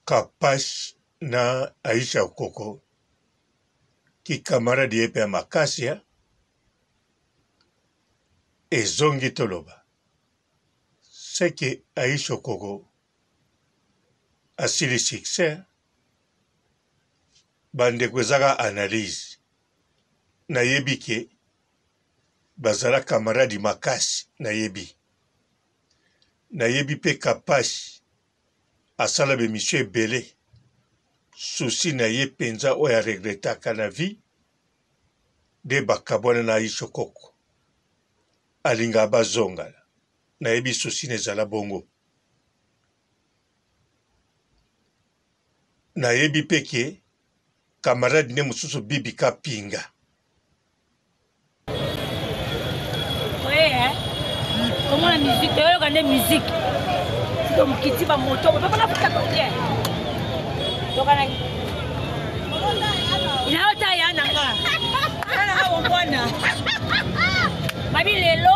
Kapash na Aisha Okoko ki camarade yepe ya Makasia ezongi toloba seke Aisha Okoko asili succès bandeko ezaka analyse nayebi ke bazala camarade makasi nayebi pe Kapash asala bemission ebele souci na ye penza oyo aregretaka na vie de bakabwana na Aisha Okoko alinga bazongala nayebi souci nezala bongo nayebi pe ke camarade ne mosusu bibi kapinga comment la musique regarder musique donc qui va moto on peut pas la faire côté donc il a ota ya nanga ana wa mwana babi lelo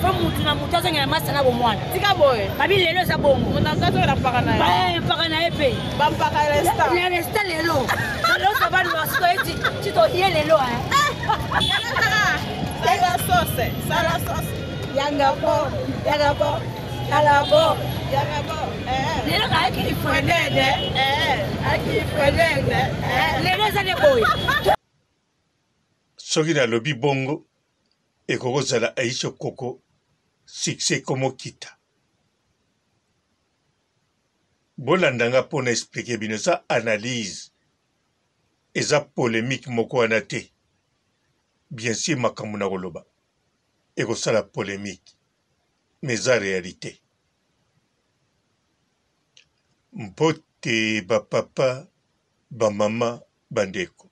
fo mutu na mutu azongela masana bo mwana tika boye babi lelo za bongo on a gato la pakana ya pakana epe ba pakana resta le resta lelo lelo ça va nous acheter tu to hier lelo hein c'est la sauce Yanga bo, lelo ka ki fwenede, lelo za ne boy. Soki na lobi bongo ekokozala Aisha Okoko succès komo kita. Bolandanga pona expliquer bino sa analyse eza polémique moko wana te. Bien sûr makambo na koloba ekosala polémique mais eza réalité. Mbote bapapa bamama bandeko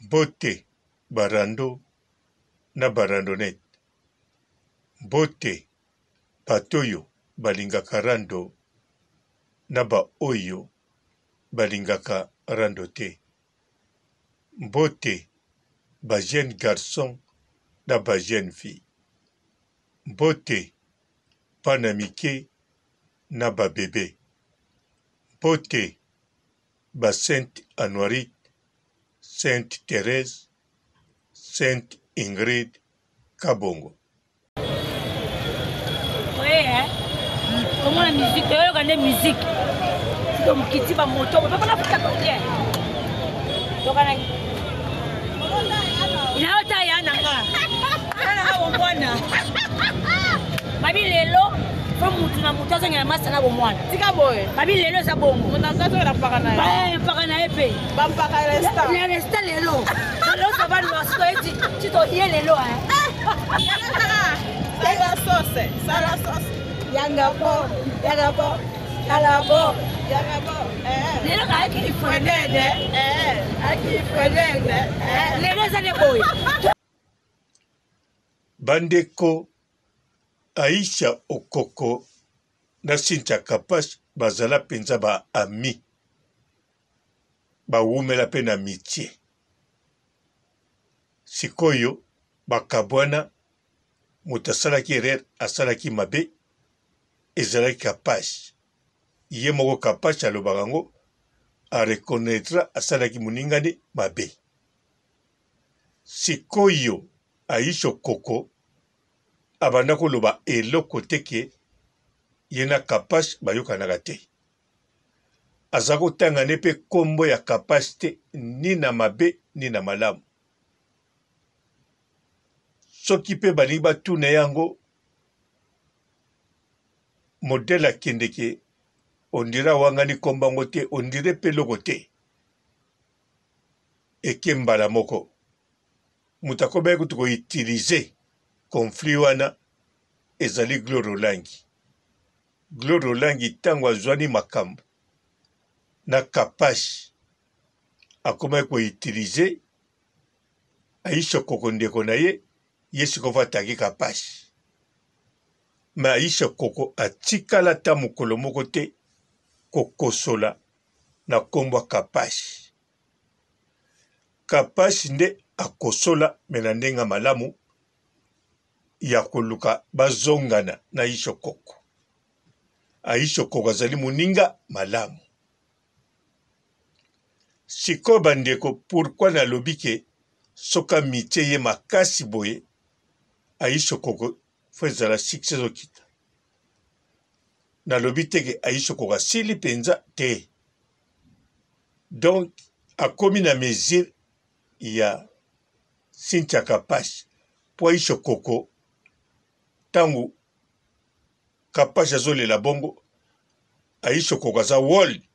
mbote barando na barandonete mbote batoyo balingaka rando na baoyo balingaka rando te mbote ba jeune garçon na ba jeune fille mbote bana mike na ba bébé mbote ba Sainte Anoirite, Sainte Thérèse, Sainte Ingrid Kabongo. Oui, comment la musique regarder musique donc qui va moto on peut pas la faire côté donc il a ota ya nanga ana wa mwana babi lelo fo mutu na mutu azongela masana bo mwana tika boye babi lelo za bongo on a gato la pakana ya pakana epe ba pakana resta le resta lelo lelo ça va nous acheter tu to hier lelo hein c'est la sauce yanga bo lelo ka ki fwenede lelo za ne boy bandeko Aisha Okoko na Cynthia Kapash bazala penza ba ami bawumela pe na amitié sikoyo bakabwana moto asalaki erreur asalaki mabe ezalaki Kapash ye moko Kapash alobaka yango areconnaîtra asalaki moningane mabe sikoyo Aisha Okoko abanda koloba eloko teke ye na Kapash bayokanaka te aza kotanga ne mpe kombo ya Kapash te ni na mabe ni na malamu soki mpe balingi batuna yango modele akendeke ondire awangani kombo yango te ondire mpe loko te eke mbala moko moto akobayaki kutu koutilize conflit wana ezali Gloire Olangi ntango azwani makambo na Kapash akomaki koutilize Aisha Okoko ndeko na ye sikoyo ataki Kapash me Aisha Okoko atikala ta mokolo moko te kokosola na kombo ya Kapash nde akosola me na ndenga malamu ya koluka bazongana na Aisha Okoko Aisha Koko azali moninga malamu. Siko bandeko, pourquoi nalobi ke soka mitie ye makasi boye Aisha Koko fo ezala succès okita. Nalobi teke Aisha Koko asili penza te. Donc akomi na mesure ya Cynthia Kapashi po Aisha Koko tangu Kapashi azolela bongo Aisha Koko aza world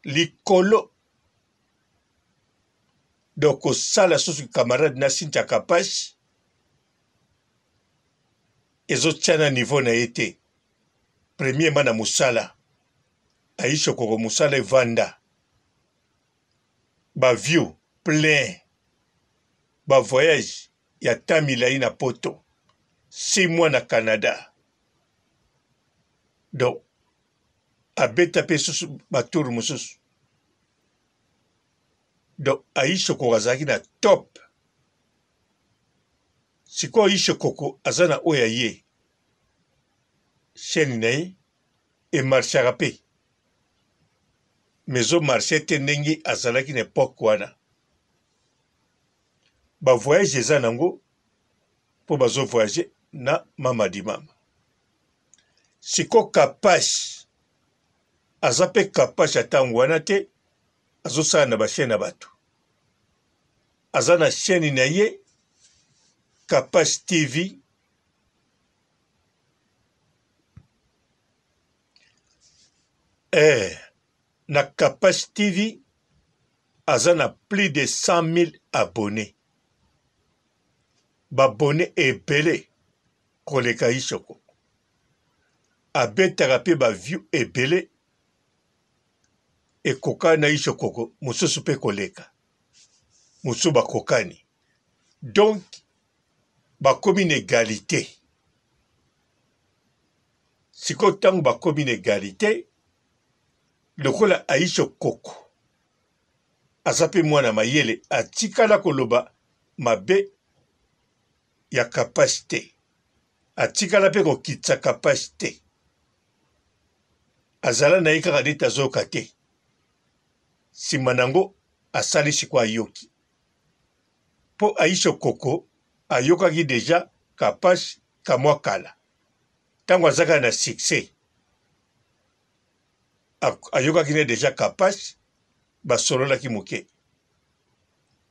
likolo. Donc osala susu camarade na Cynthia Kapashi ezotiana niveau na yete. Premièrement na musala Aisha Koko musala evanda. Ba view plein. Ba voyage ya tamilai na poto. 6 mois na Canada. Donc abeta pe susu baturu mususu. Donc Aisha Koko azaki na top. Siko Aisha Koko azana oya ye. Chaîne na ye e marchera pe. Mezo marché te ndenge azalaki na époque wana. Ba voyage eza nango po bazo voyager na Mamadi Mama. Siko Kapashi azape Kapashi atango wana te azosala na ba chaîne na bato. Azana chaîne na ye Kapashi TV. Na Kapashi TV azana plus de 100 000 abonnés. Babone ebele koleka Aisha Koko. Abetaka pe ba view ebele ekokani na Aisha Koko mususu pe koleka. Musu bakokani. Donc bakomi na égalité. Siko tango bakomi na égalité lokola Aisha Koko azape mwana mayele atikala koloba mabe ya Kapashi te. Atikala pe kokitsa Kapashi te. Azala na ye kaka neti azoyoka te. Nsima nango asali siko ayoki. Po Aisha Koko ayokaki deja Kapashi kamwa kala. Tango azaka na succès. Ayokaki ne deja Kapashi basololaki moke.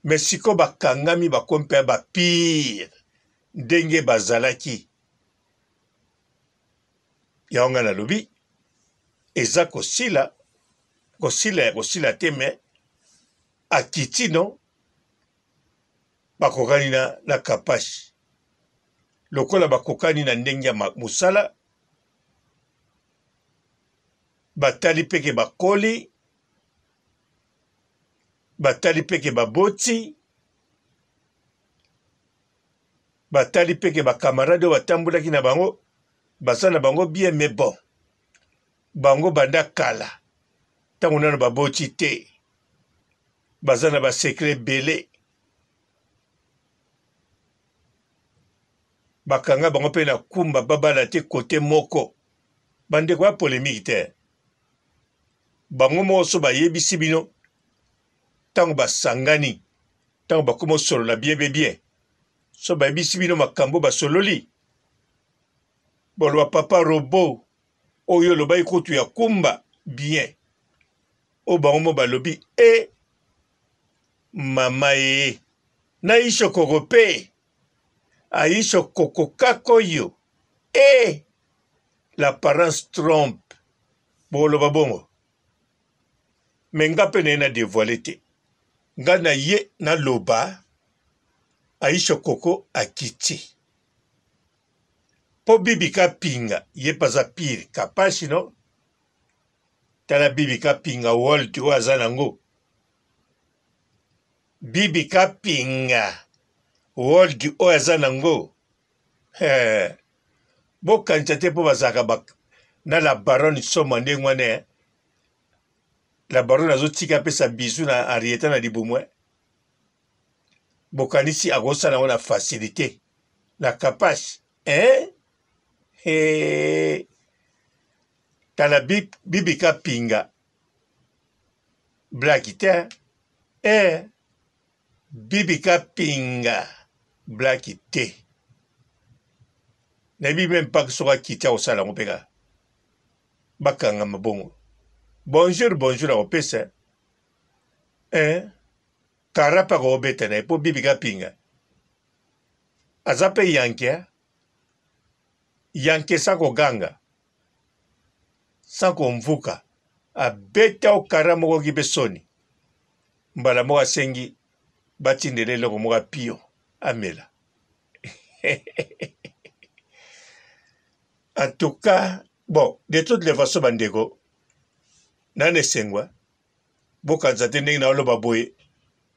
Mais siko bakangami bakompe ba pire ndenge bazalaki. Yaonga na lobi eza kosila te me akiti no bakokani na Kapashi. Lokola bakokani na ndenge ya musala batali peke bakoli, batali peke baboti, batali peke bakamarade batambulaki na bango, basa na bango bien mais bon. Bango banda kala, tango nano baboti te, baza na ba secret belé. Bakanga bango pe na kumba babala te kote moko. Bande kwa polémique te. Bango moso bayebisi bino tango basangani, tango bakomo solola bien. So bayebisi bino makambo basololi. Bolwa papa robot oyo lobai kutu ya kumba bien. O bango mo balobi mama na Aisha Koko pe. Aisha Koko kakoyo. L'apparence trompe. Bolo babongo. Menga pe na dévoilé te. Nga na ye na loba Aisha Koko akiti. Po bibi ka pinga ye paza pire Kapashi no. Tala bibi ka pinga world o azanango. Bibi ka pinga world o azanango. Bo kanchate po bazaka bak na la baronne somande ngwane. La baronne azotika pesa bisu na Arieta na dibumwe. Bokanisi agosa na wana facilité. La Kapashi. tala bibi ka pinga blaki te bibi ka pinga blaki te na bibi même pas soka kita osala ngo peka bakanga mabongo bonjour akopesa karapa kobeta na po bibi ka pinga aza pe yanke sa koganga sa komvuka abeta okara moko kipe soni mbala moko asengi batindela eloko moko apio amela en tout cas bon de toutes les façons bandeko nana esengwa bokanza te ndenge na oloba boye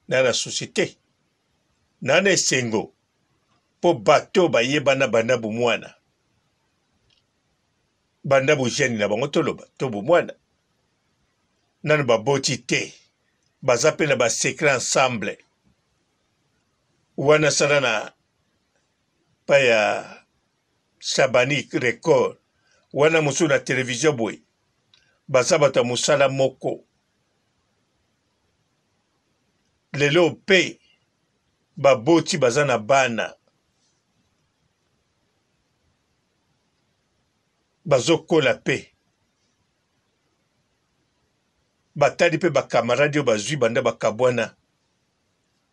nana société nana esengo po bato bayebana banda bomwana banda bojeni na bango toloba to bomwana nano baboti te baza mpe na basekret ensemble wana sala na pa ya Shabani record wana mosusu na televizio boye baza bato ya mosala moko lelo mpe baboti baza na bana bazokola mpe batali mpe bakamaradi oyo bazwi banda bakabwana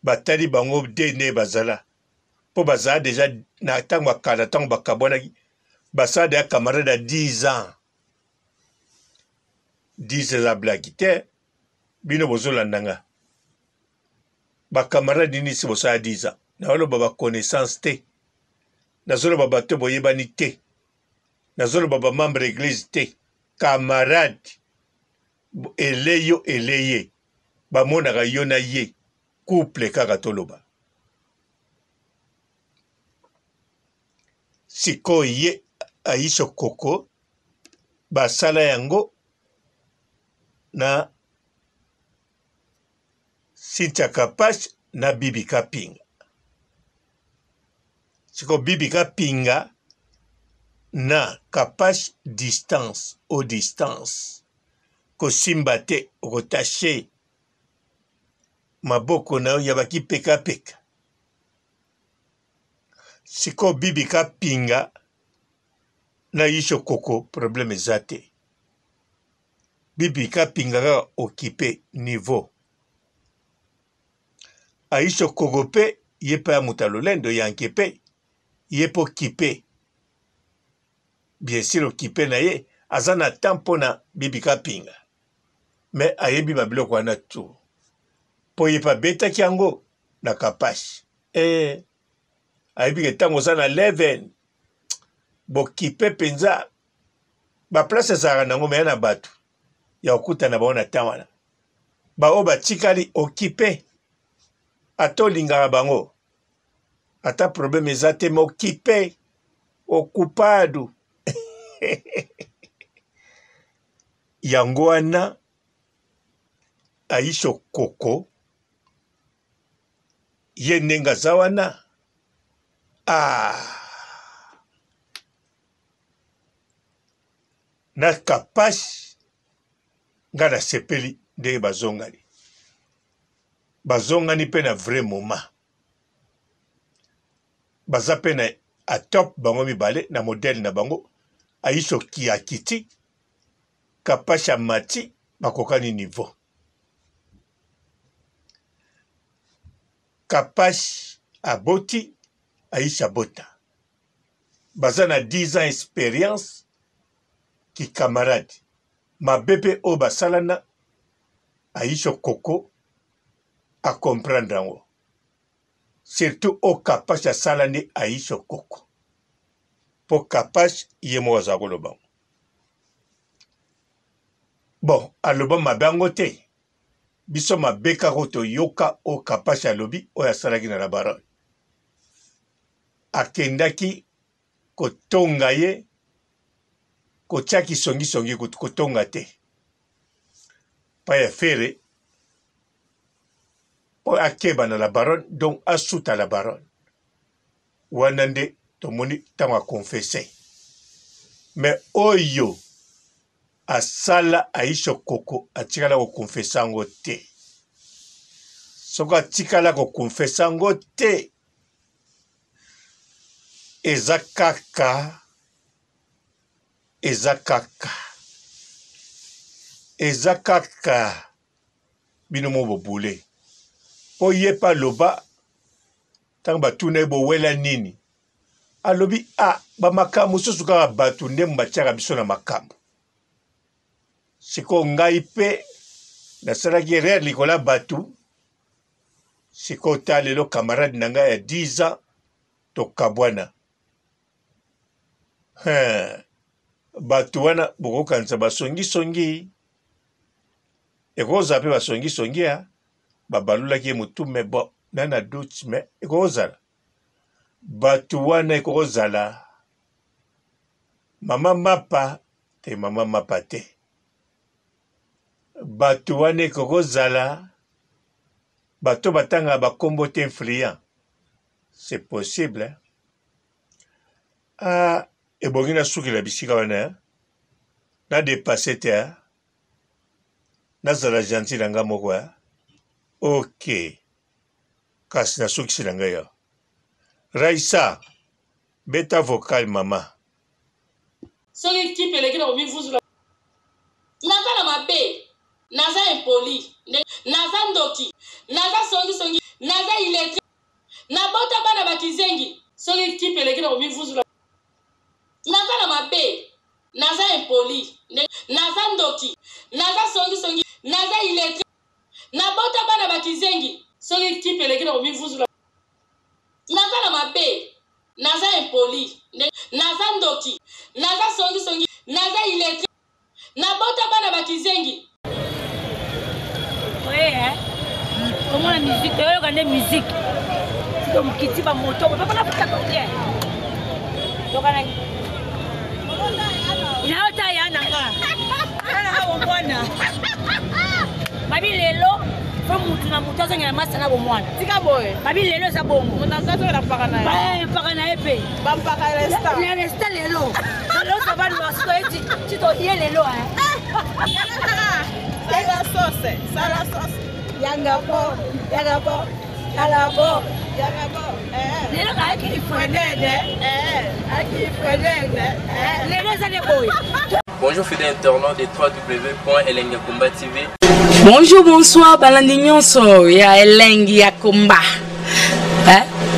batali bango dene bazala mpo bazala deja na ntango akala ntango bakabwanaki basala deja camarade ya 10 ans 10 eza blaki te bino bozolanda nga bakamarade nini si bosala 10 ans naoloba baconnaissance te nazoloba bato boyebani te nazoloba bamembre église te camarade eleyo eleye bamonaka yo na ye couple kaka toloba sikoyo ye Aisha Koko basala yango na Cynthia Kapash na Bibi Kapinga sikoyo Bibi Kapinga na Kapash distance au distance kosimba te okotashe maboko na yo yabaki pekapeka sikoyo Bibi Kapinga na Aisha Koko problème eza te Bibi Kapinga kaka okipe niveau Aisha Koko mpe ye mpe ya moto ya lolendo yanke mpe ye mpe okipe bien sûr okipe na ye aza na temps mpo na Bibi Kapinga me ayebi babiloko wana tu mpo ye mpe abetaki yango na Kapashi ayebi ke ntango oza na 11 bokipe mpenza baplace ezalaka nango meya na bato ya kokutana bango na temps wana baoyo batikali okipe ata olingaka bango ata problème eza te me okipe okupadu yango wana Aisha Koko ye ndenge aza wana na Kapashi nga nasepeli ndenge bazongani mpe na vrai moment baza mpe na atop bango mibale na modele na bango Aisha akiti Kapashi amati bakokani niveau Kapashi aboti Aisha abota baza na 10 ans expérience ki camarade mabepe oyo basalana Aisha Koko acomprendre yango surtout o Kapashi asalani Aisha Koko mpo Kapashi ye moko aza koloba bon aloba mabe yango te biso mabe kaka toyoka o Kapashi alobi oyo asalaki na Labaron akendaki kotonga ye kotiaki songisongi kotonga te pa ya fere mpo akeba na Labaron donc asuta Labaron wana nde tomoni ntango akonfese me oyo asala Aisha Koko atikala ko confessa ngo te. Soko atikala ko confessa ngo te. Ezakaka binomo bobule. Po yepa loba tang batune bo wela nini. Alobi ba makamu susuka batu nde mbachaka biso na makamu. Siko ngai pe nasalaki rere likola batu. Siko talelo camarade nanga ya 10 ans to kabwana. Batu wana boko kanza basongi. Ekoza pe basongi ya. Babalula ki mutu mebo nana doute me ekozala. Batu wana ekozala. Mama mapa te. Batu wana ekozala. Bato batanga bakombo te influent. C'est possible. Ebongi na suki la bisika wana. Na dépassé te. Na zala gentil nanga moko. Ok. Kasi na suki silanga yo. Raissa. Beta vocal mama. Soki qui peleki na omi vuzu la. Naza na mabe. Naza impoli. Naza ndoki. Naza songi. Naza illettré. Nabota bana bakizengi. Soki qui peleki na omi vuzu la. Naza na mabe. Naza impoli. Naza ndoki. Naza songi. Naza illettré. Nabota bana bakizengi. Soki qui peleki na omi vuzu la. Naza na mabe. Naza impoli. Naza ndoki. Naza songi. Naza illettré. Nabota bana bakizengi. Comment la musique, regardez la musique. Donc, qui tire moto, on peut pas la faire comme ça. Donc, il y a un taille à Nanga. Babi lelo, faut mutu na mutu azanga masa na bomwana. Tika boy. Babi lelo sa bongo. Munanga to la pakana. Pakana epe. Bampaka resta. Le resta lelo. Lelo ça va nous acheter tu to hier lelo Sala sauce. Yanga bo. Lelo ka ki fwenede. Aki fwenede. Lelo ça les boy. Bonjour fidèles internautes de www.elengiakomba TV. Bonjour, bonsoir, balandinyon so ya Elengiakomba.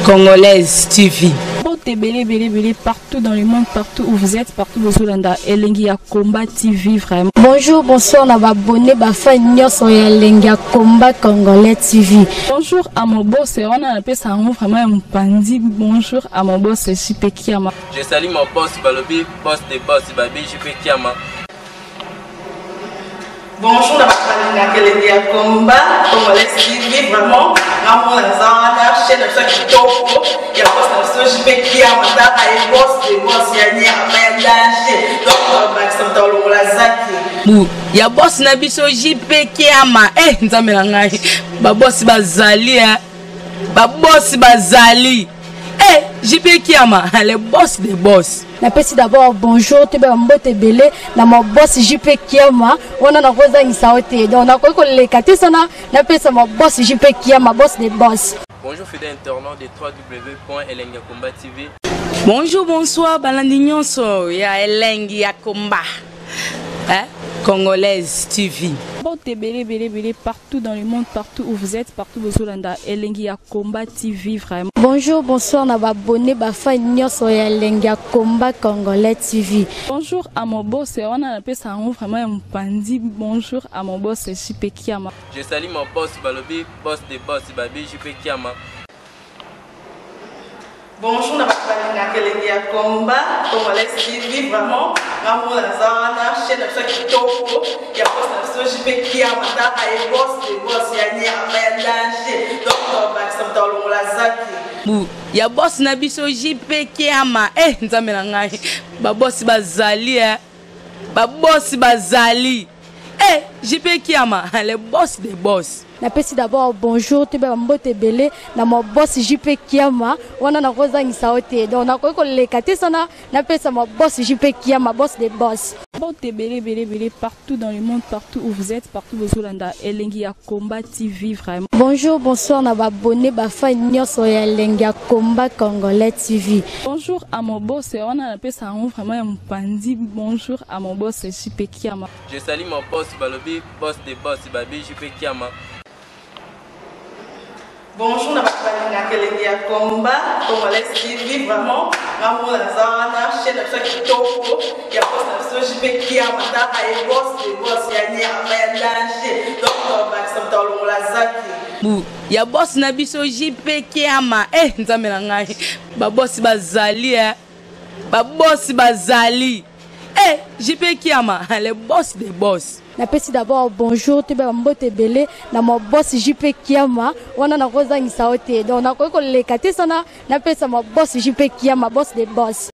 Congolaise TV. Belé partout dans le monde, partout où vous êtes, partout où vous êtes, Elengiakomba TV vraiment. Bonjour, bonsoir, on va abonner à Elengiakomba Congolais TV. Bonjour à mon boss, on a appelé ça vraiment un pandi. Bonjour à mon boss, JP Kiama. Je salue mon boss Balobi, boss des boss Babi, JP Kiama. Bonjour, à Elengiakomba Congolais TV vraiment. Ramon Lazana, chaîne de qui topo, il y a boss de JP Kiama, et boss des boss, il y a un danger. Donc, Maxime Talon Lazaki. Il y a boss Nabiso JP Kiama. Nzamelanga. Ba boss bazali ba boss bazali. JP Kiama, le boss des boss. Napesi d'abord bonjour, tu es mbote belé, na mon boss JP Kiama, on a rosa insaote. Donc on a quoi les katisana, napesi mon boss JP Kiama, boss des boss. Bonjour fidèles internautes de www.elengiakomba TV. Bonjour, bonsoir, balandinyon so ya Elengiakomba. Congolaise TV. Belé partout dans le monde, partout où vous êtes, partout où vous êtes, Elengiakomba TV vraiment. Bonjour, bonsoir, on va abonner à Elengiakomba Congolais TV. Bonjour à mon boss, on a appelé ça vraiment un pandi. Bonjour à mon boss, JP Kiama. Je salue mon boss Balobi, boss des boss Babi, JP Kiama. Bonjour, à Elengiakomba Congolais TV vraiment. Ramon Lazana, chaîne de qui topo, il y a boss de JP Kiama, et boss des boss, il y a un danger. Donc, Maxime Talon Lazaki. Il y a boss Nabiso JP Kiama. Nzamelanga. Ba boss bazali. Ba boss bazali. JP Kiama, le boss des boss. Napesi d'abord bonjour, tu es mbote belé, na mon boss JP Kiama, on a rosa insaote. Donc on a quoi les katisana, napesi mon boss JP Kiama, boss des boss. Belé partout dans le monde, partout où vous êtes, partout où vous êtes, Elengi ya Combat TV vraiment. Bonjour, bonsoir, na abonné bafa nyonso ya Elengi ya Combat Congolais TV. Bonjour à mon boss, on a appelé ça vraiment un pandi. Bonjour à mon boss JP Kiama. Je salue mon boss Balobi, boss des boss Babi JP Kiama. Bonjour, na bakalina Elengi ya Combat Congolais TV vraiment. Ngamu na zana chaîne ça kitoko ya boss na JP Kiama ta ay boss de boss ya nyama ya danger. Donc ba samtalo la zaki. Ya boss na biso JP Kiama. Nzambe na ngai. Ba boss bazali ba boss bazali. JP Kiama, le boss des boss. Napesi d'abord bonjour, tu peux mbote belé na mon boss JP Kiama, wana na roza ngisaote. Donc na ko lekate sana napesa mon boss JP Kiama, boss des boss.